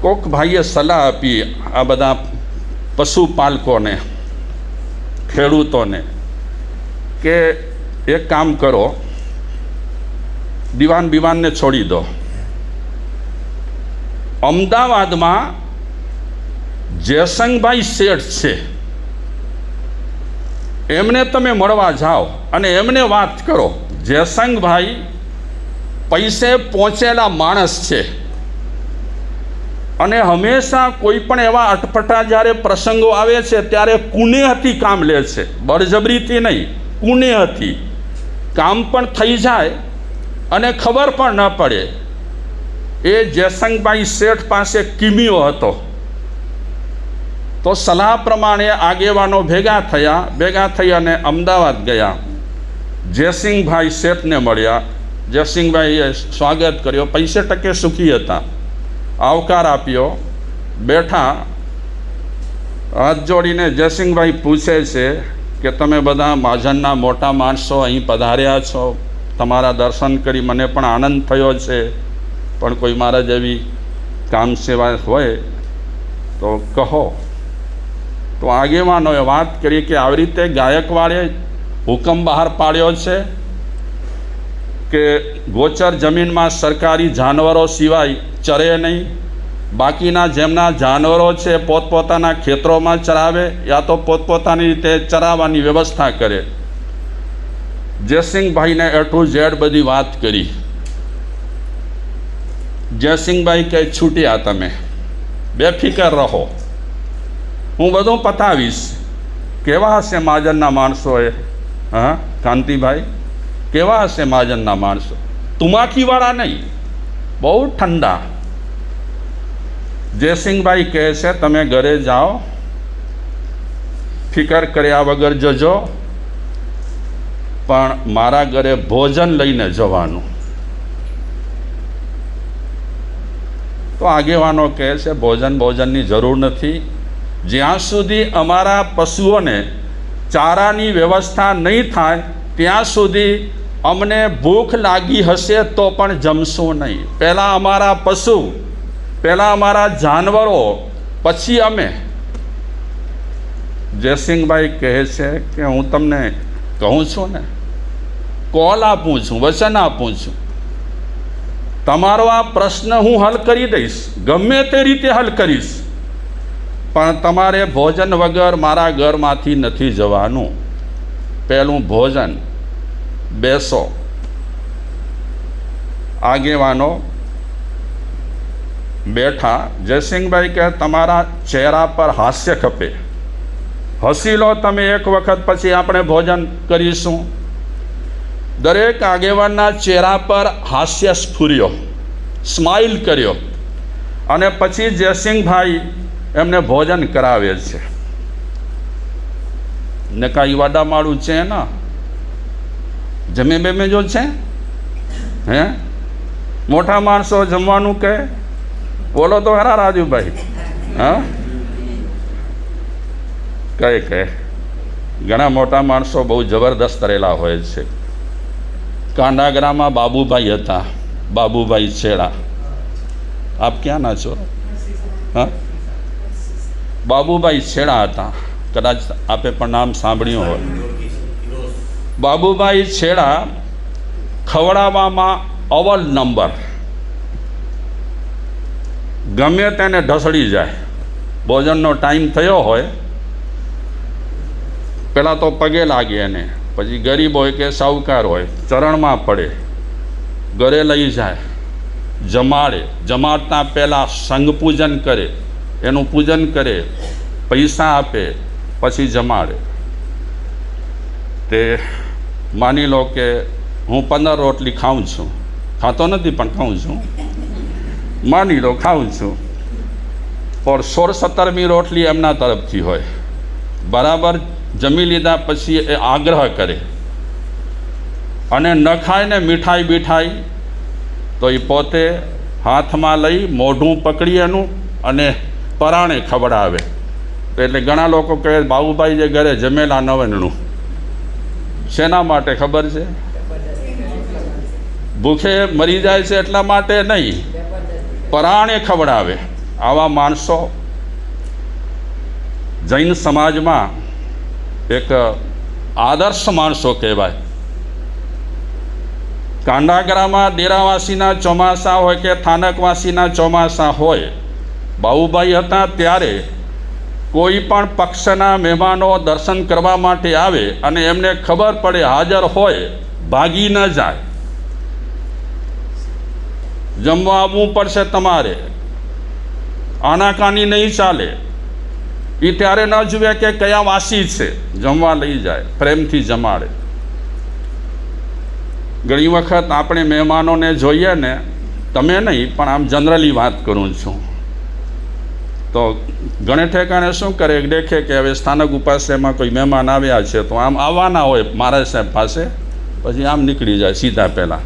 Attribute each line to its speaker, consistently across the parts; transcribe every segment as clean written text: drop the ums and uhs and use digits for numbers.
Speaker 1: કોક ભાઈએ સલાહ આપી આ બધા પશુપાલકોને, ખેડૂતોને, કે એક કામ કરો, દીવાનને છોડી દો. અમદાવાદમાં જયસંગભાઈ શેઠ છે, એમને તમે મળવા જાઓ અને એમને વાત કરો. જયસંગભાઈ પૈસે પહોંચેલા માણસ છે અને હંમેશા કોઈ પણ એવા અટપટા જ્યારે પ્રસંગો આવે છે ત્યારે કુનેહથી કામ લે છે, બળજબરીથી નહીં, કુનેહથી. કામ પણ થઈ જાય અને ખબર પણ ન પડે. એ જયસંગભાઈ શેઠ પાસે કિમિયો હતો. તો સલાહ પ્રમાણે આગેવાનો ભેગા થઈ અને અમદાવાદ ગયા. જયસિંગભાઈ શેઠને મળ્યા. જયસિંગભાઈએ સ્વાગત કર્યો, પૈસે ટકે સુખી હતા, આવકાર આપ્યો. બેઠા, હાથ જોડીને જયસિંગભાઈ પૂછે છે કે તમે બધા મહાજનના મોટા માણસો અહીં પધાર્યા છો, તમારા દર્શન કરી મને પણ આનંદ થયો છે, પણ કોઈ મારા જેવી કામ સેવા હોય તો કહો. તો આગેવાનોએ વાત કરી કે આવી રીતે ગાયકવાડે હુકમ બહાર પાડ્યો છે કે ગોચર જમીનમાં સરકારી જાનવરો સિવાય ચરે નહીં, બાકીના જેમના જાનવરો છે પોતપોતાના ખેતરોમાં ચરાવે યા તો પોતપોતાની રીતે ચરાવવાની વ્યવસ્થા કરે. જયસિંગભાઈને A to Z બધી વાત કરી. જયસિંગભાઈ કહે છૂટ્યા, તમે બેફિકર રહો, હું બધું પતાવીશ. કેવા હશે મહાજનના માણસો? હા કાંતિભાઈ, કેવા હશે મહાજનના માણસો? તુમાકીવાળા નહીં, બહુ ઠંડા. જયસિંગભાઈ કહે છે તમે ઘરે જાઓ, ફિકર કર્યા વગર જજો, પણ મારા ઘરે ભોજન લઈને જવાનું. તો આગેવાનો કહે છે ભોજનની જરૂર નથી. જ્યાં સુધી અમારા પશુઓને ચારાની વ્યવસ્થા નહીં થાય ત્યાં સુધી અમને ભૂખ લાગી હશે તો પણ જમશું નહીં. પહેલાં અમારા પશુ, પહેલાં અમારા જાનવરો, પછી અમે. જયસિંગભાઈ કહે છે કે હું તમને કહું છું ને, કોલ આપું છું, વચન આપું છું, તમારો આ પ્રશ્ન હું હલ કરી દઈશ, ગમે તે રીતે હલ કરીશ, પણ તમારે ભોજન વગર મારા ઘરમાંથી નથી જવાનું. પહેલું ભોજન. બેસો. આગેવાનો બેઠા. જયસિંગભાઈ કહે તમારા ચહેરા પર હાસ્ય ખપે, હસી લો તમે એક વખત, પછી આપણે ભોજન કરીશું. દરેક આગેવાનના ચહેરા પર હાસ્ય સ્ફુર્યો, સ્માઇલ કર્યો અને પછી જયસિંગભાઈ એમને ભોજન કરાવે છે. ને કાંઈ વાડામાળું છે ના, જમે બેમે જો છે હે, મોટા માણસો જમવાનું કહે, બોલો તો ખરા રાજુભાઈ. હા કહે ઘણા મોટા માણસો બહુ જબરદસ્ત રહેલા હોય છે. કાંડાગરામાં બાબુભાઈ હતા, બાબુભાઈ છેડા. આપ ક્યાં ના છો? હા, બાબુભાઈ છેડા હતા, કદાચ આપે પણ નામ સાંભળ્યું હોય. બાબુભાઈ છેડા ખવડાવવામાં અવ્વલ નંબર, ગમે તેને ઢસડી જાય. ભોજનનો ટાઈમ થયો હોય, પહેલાં તો પગે લાગે એને, પછી ગરીબ હોય કે સાહુકાર હોય ચરણમાં પડે, ઘરે લઈ જાય, જમાડે. જમાડતા પહેલાં સંઘ પૂજન કરે, એનું પૂજન કરે, પૈસા આપે, પછી જમાડે. તે માની લો કે હું 15 રોટલી ખાઉં છું, ખાતો નથી પણ ખાઉં છું, માની લો ખાઉં છું, પણ 16-17મી રોટલી એમના તરફથી હોય. બરાબર જમી લીધા પછી એ આગ્રહ કરે અને ન ખાય ને મીઠાઈ બીઠાઈ તો એ પોતે હાથમાં લઈ મોઢું પકડી એનું અને પરાણે ખવડાવે. એટલે ઘણા લોકો કહે બાબુભાઈ જે ઘરે જમેલા 99. શેના માટે ખબર છે? ભૂખે મરી જાય છે એટલા માટે નહીં, પરાણે ખવડાવે. આવા માણસો જૈન સમાજમાં એક આદર્શ માણસો કહેવાય. કાંડાગરામાં ડેરાવાસીના ચોમાસા હોય કે થાનકવાસીના ચોમાસા હોય, બાબુભાઈ હતા ત્યારે કોઈ પણ પક્ષના મહેમાનો દર્શન કરવા માટે આવે અને એમને ખબર પડે હાજર હોય, ભાગી ન જાય. જમવા આવવું પડશે તમારે, આનાકાની નહીં ચાલે. એ ત્યારે ન જુએ કે કયા વાસી છે, જમવા લઈ જાય, પ્રેમથી જમાડે. ઘણી વખત આપણે મહેમાનોને જોઈએ ને, તમે નહીં પણ આમ જનરલી વાત કરું છું, તો ઘણે ઠેકાણે શું કરે, દેખે કે હવે સ્થાનક ઉપાસ્યમાં કોઈ મહેમાન આવ્યા છે તો આમ આવવાના હોય મહારાજ સાહેબ પાસે, પછી આમ નીકળી જાય સીધા, પહેલાં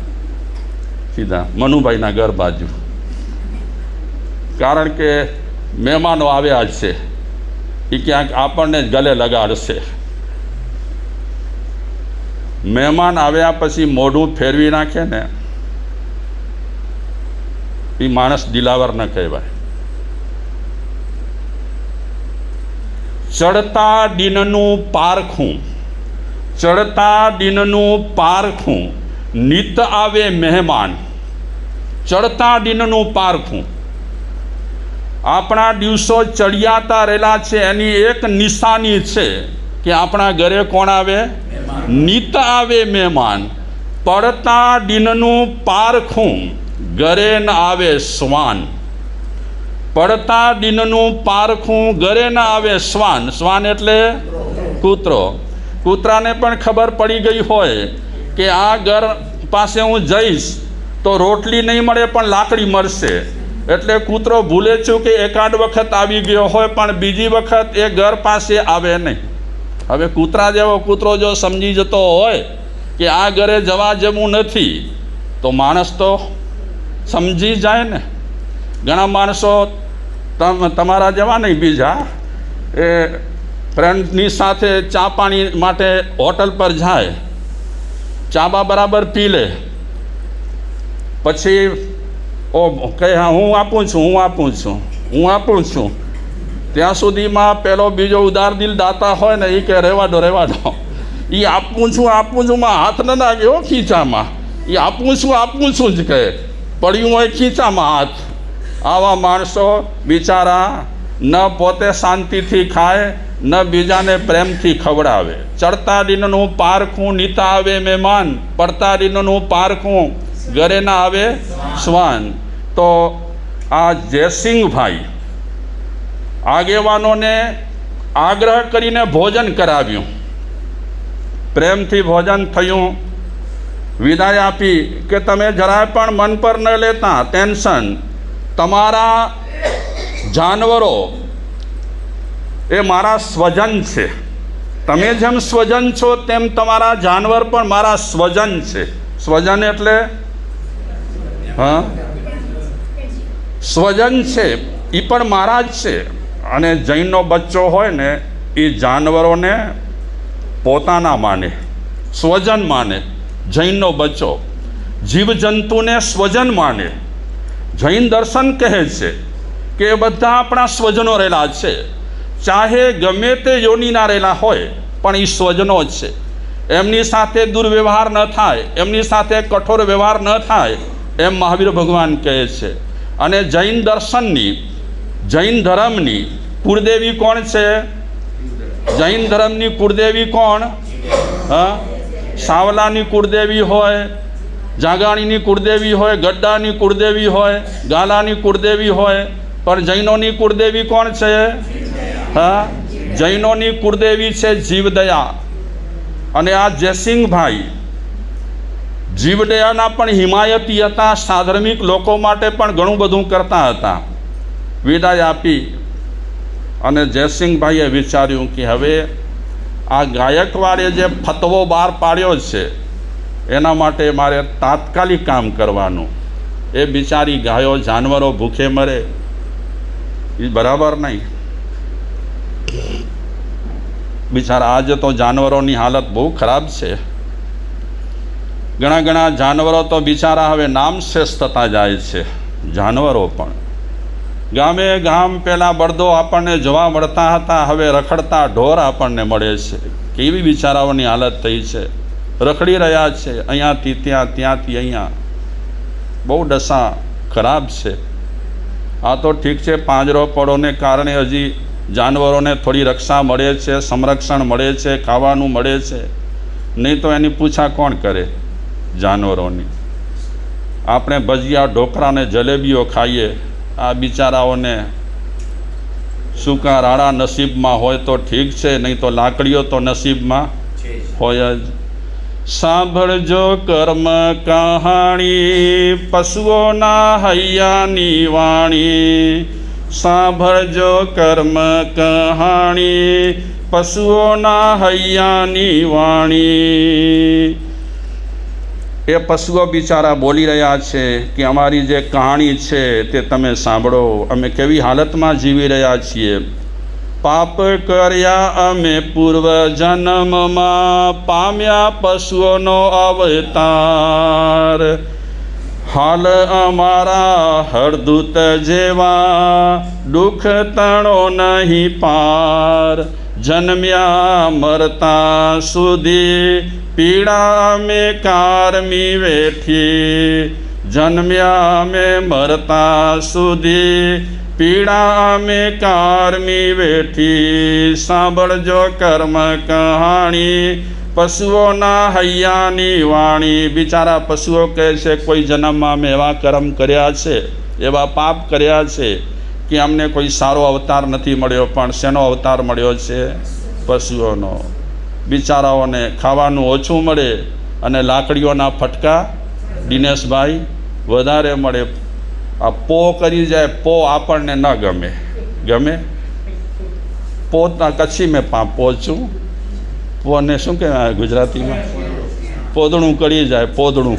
Speaker 1: સીધા મનુભાઈના ઘર બાજુ. કારણ કે મહેમાનો આવ્યા છે, એ ક્યાંક આપણને જ ગલે લગાડશે. મહેમાન આવ્યા પછી મોઢું ફેરવી નાખે ને, એ માણસ દિલાવર ન કહેવાય. ચડતા દિનનું પારખું, ચડતા દિનનું પારખું, નિત આવે મહેમાન. ચડતા દિનનું પારખું, આપણા દિવસો ચડિયાતા રહેલા છે એની એક નિશાની છે કે આપણા ઘરે કોણ આવે? નિત આવે મહેમાન. પડતા દિનનું પારખું, ઘરે ન આવે શ્વાન. પડતા દિનનું પારખું, ઘરે ન આવે શ્વાન. શ્વાન એટલે કૂતરો. કૂતરાને પણ ખબર પડી ગઈ હોય કે આ ઘર પાસે હું જઈશ તો રોટલી નહીં મળે પણ લાકડી મળશે, એટલે કૂતરો ભૂલે ચૂકે એકાદ વખત આવી ગયો હોય પણ બીજી વખત એ ઘર પાસે આવે નહીં. હવે કૂતરા જેવો કૂતરો જો સમજી જતો હોય કે આ ઘરે જવા જેવું નથી તો માણસ તો સમજી જાય ને. ઘણા માણસો તમારા જેવા નહીં, બીજા એ ફ્રેન્ડની સાથે ચા પાણી માટે હોટલ પર જાય, ચા બરાબર પી લે, પછી ઓ કહે હા હું આપું છું, હું આપું છું, હું આપું છું. ત્યાં સુધીમાં પેલો બીજો ઉદાર દિલ દાતા હોય ને, એ કે રહેવા દો રહેવા દો, એ આપું છું માં હાથ ન લાગ્યો ખીચામાં, એ આપું છું જ કહે, પડ્યું હોય ખીચામાં હાથ. આવા માણસો બિચારા ન પોતે શાંતિથી ખાય ન બીજાને પ્રેમથી ખવડાવે. ચડતા દિનનું પારખું, નીતા આવે મહેમાન. પડતા દિનનું પારખું, ઘરે ના આવે શ્વાન. તો આ જયસિંહભાઈ આગેવાનોને આગ્રહ કરીને ભોજન કરાવ્યું, પ્રેમથી ભોજન થયું. વિદાય આપી કે તમે જરાય પણ મન પર ન લેતા ટેન્શન, તમારા જાનવરો એ મારા સ્વજન છે, તમે જેમ સ્વજન છો તેમ તમારા જાનવર પણ મારા સ્વજન છે. સ્વજન એટલે હા સ્વજન છે, એ પણ મારા જ છે. અને જૈનનો બચ્ચો હોય ને એ જાનવરોને પોતાના માને, સ્વજન માને. જૈનનો બચ્ચો જીવજંતુને સ્વજન માને. જૈન દર્શન કહે છે કે એ બધા આપણા સ્વજનો રહેલા છે, ચાહે ગમે તે યોનિના રહેલા હોય પણ એ સ્વજનો જ છે. એમની સાથે દુર્વ્યવહાર ન થાય, એમની સાથે કઠોર વ્યવહાર ન થાય, એમ મહાવીર ભગવાન કહે છે. અને જૈન દર્શનની, જૈન ધર્મની કુળદેવી કોણ છે? જૈન ધર્મની કુળદેવી કોણ? હા, સાવલાની કુળદેવી હોય, જાગાણીની કુળદેવી હોય, ગડ્ડાની કુળદેવી હોય, ગાલાની કુળદેવી હોય, પણ જૈનોની કુળદેવી કોણ છે? હા, જૈનોની કુળદેવી છે જીવદયા. અને આ જયસિંહભાઈ જીવદયાના પણ હિમાયતી હતા, સાધર્મિક લોકો માટે પણ ઘણું બધું કરતા હતા. વિદાય આપી અને જયસિંહભાઈએ વિચાર્યું કે હવે આ ગાયકવાડે જે ફતવો બહાર પાડ્યો છે એના માટે મારે તાત્કાલિક કામ કરવાનું. એ બિચારી ગાયો જાનવરો ભૂખે મરે એ બરાબર નહીં. બિચારા આજે તો જાનવરોની હાલત બહુ ખરાબ છે. ઘણા જાનવરો તો બિચારા હવે નામશેષ થતા જાય છે. જાનવરો પણ ગામે ગામ પહેલાં બળદો આપણને જોવા મળતા હતા, હવે રખડતા ઢોર આપણને મળે છે. કેવી બિચારાઓની હાલત થઈ છે, રખડી રહ્યા છે અહીંયાથી ત્યાં, ત્યાંથી અહીંયા. બહુ દશા ખરાબ છે. આ તો ઠીક છે, પાંજરો પડોને કારણે હજી જાનવરોને થોડી રક્ષા મળે છે, સંરક્ષણ મળે છે, ખાવાનું મળે છે. નહીં તો એની પૂછા કોણ કરે જાનવરોની? આપણે ભજીયા, ઢોકળા ને જલેબીઓ ખાઈએ. આ બિચારાઓને સૂકા રાડા નસીબમાં હોય તો ઠીક છે, નહીં તો લાકડીઓ તો નસીબમાં હોય જ. સાંભળજો કર્મ કહાણી, પશુઓના હૈયાની વાણી. સાંભળજો કર્મ કહાણી, પશુઓના હૈયાની વાણી. એ પશુઓ બિચારા બોલી રહ્યા છે કે અમારી જે કહાણી છે તે તમે સાંભળો, અમે કેવી હાલતમાં જીવી રહ્યા છીએ. પાપ કર્યા અમે પૂર્વ જન્મમાં, પામ્યા પશુઓનો અવતાર. હાલ અમારા હરદૂત જેવા, દુઃખ તણો નહીં પાર. જન્મ્યા મરતા સુધી, પીડા અમે કારમી વેઠી. જન્મ્યા અમે મરતા સુધી, પીડા અમે કારમી વેઠી. સાંભળજો કર્મ કહાણી, પશુઓના હૈયાની વાણી. બિચારા પશુઓ કહે છે કોઈ જન્મમાં અમે એવા કર્મ કર્યા છે, એવા પાપ કર્યા છે કે અમને કોઈ સારો અવતાર નથી મળ્યો. પણ શેનો અવતાર મળ્યો છે? પશુઓનો. બિચારાઓને ખાવાનું ઓછું મળે અને લાકડીઓના ફટકા દિનેશભાઈ વધારે મળે. આ પો કરી જાય, પો આપણને ન ગમે. ગમે? પોતા કચ્છી મેં પહોંચું. પોને શું કહેવાય ગુજરાતીમાં? પોદણું કરી જાય, પોદણું.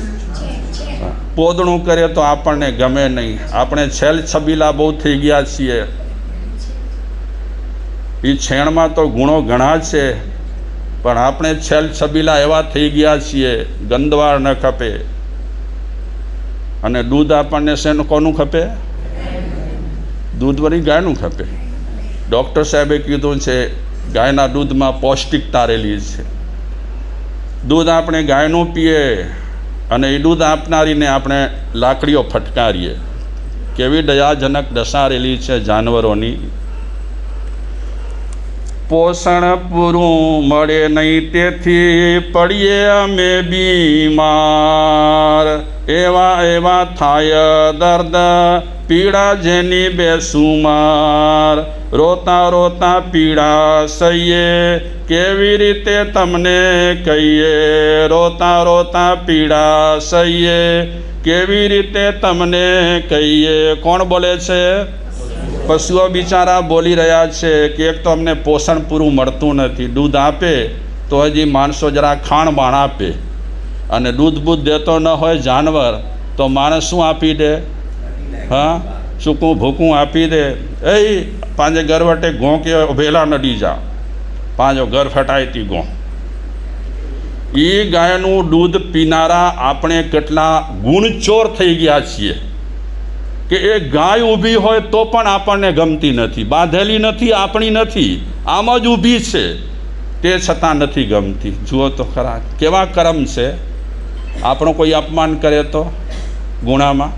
Speaker 1: પોદણું કરે તો આપણને ગમે નહીં. આપણે છેલ છબીલા બહુ થઈ ગયા છીએ. એ છેણમાં તો ગુણો ઘણા છે, પણ આપણે છેલ છબીલા એવા થઈ ગયા છીએ, ગંદવાળ ન ખપે. અને દૂધ આપણને શેનું કોનું ખપે? દૂધ વળી ગાયનું ખપે. ડૉક્ટર સાહેબે કીધું છે ગાયના દૂધમાં પૌષ્ટિકતા રહેલી છે. દૂધ આપણે ગાયનું પીએ અને એ દૂધ આપનારીને આપણે લાકડીઓ ફટકારીએ. કેવી દયાજનક દશા રહેલી છે જાનવરોની. પોષણ પૂરું મળે નહીં તેથી પડીએ અમે બીમાર. એવા એવા થાય દર્દ, પીડા જેની બેસુમાર. રોતા રોતા પીડા સહીએ, કેવી રીતે તમને કહીએ. રોતા રોતા પીડા સહીએ, કેવી રીતે તમને કહીએ. કોણ બોલે છે? પશુઓ બિચારા બોલી રહ્યા છે કે એક તો અમને પોષણ પૂરું મળતું નથી. દૂધ આપે તો હજી માણસો જરા ખાણ બાણ આપે, અને દૂધ બૂધ દેતો ન હોય જાનવર તો માણસ શું આપી દે? હા, સૂકું ભૂકું આપી દે. એ પાંજે ગરવટે ઘો કે ભેલા નડી જા, પાંજો ઘર ફટાયતી ઘો. એ ગાયનું દૂધ પીનારા આપણે કેટલા ગુણચોર થઈ ગયા છીએ કે એ ગાય ઊભી હોય તો પણ આપણને ગમતી નથી. બાંધેલી નથી, આપણી નથી, આમ જ ઊભી છે, તે છતાં નથી ગમતી. જુઓ તો ખરા કેવા કર્મ છે. આપણો કોઈ અપમાન કરે તો ગુણામાં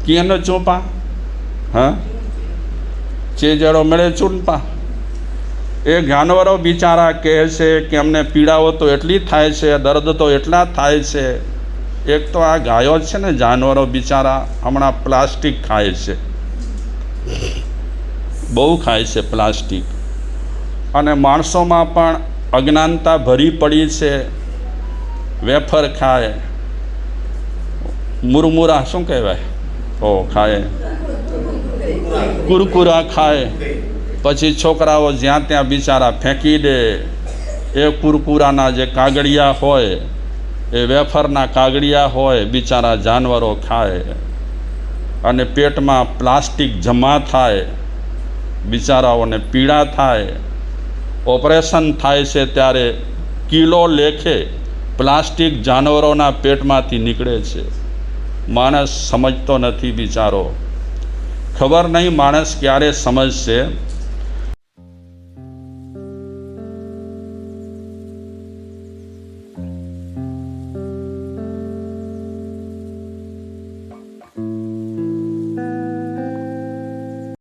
Speaker 1: કેનો ચોપા? હા, ચેજડો મળે ચૂંપા. એ જાનવરો બિચારા કહે છે કે અમને પીડાઓ તો એટલી થાય છે, દર્દ તો એટલા થાય છે. એક તો આ ગાયો છે ને, જાનવરો બિચારા હમણાં પ્લાસ્ટિક ખાય છે, બહુ ખાય છે પ્લાસ્ટિક. અને માણસોમાં પણ અજ્ઞાનતા ભરી પડી છે. વેફર ખાય, મુરમુરા શું કહેવાય, ઓ ખાય, કુરકુરા ખાય. પછી છોકરાઓ જ્યાં ત્યાં બિચારા ફેંકી દે. એ કુરકુરાના જે કાગળિયા હોય, એ વેફરના કાગળિયા હોય, બિચારા જાનવરો ખાય અને પેટમાં પ્લાસ્ટિક જમા થાય. બિચારાઓને પીડા થાય. ઓપરેશન થાય છે ત્યારે કિલો લેખે પ્લાસ્ટિક જાનવરોના પેટમાંથી નીકળે છે. માણસ સમજતો નથી બિચારો. ખબર નહીં માણસ ક્યારે સમજશે.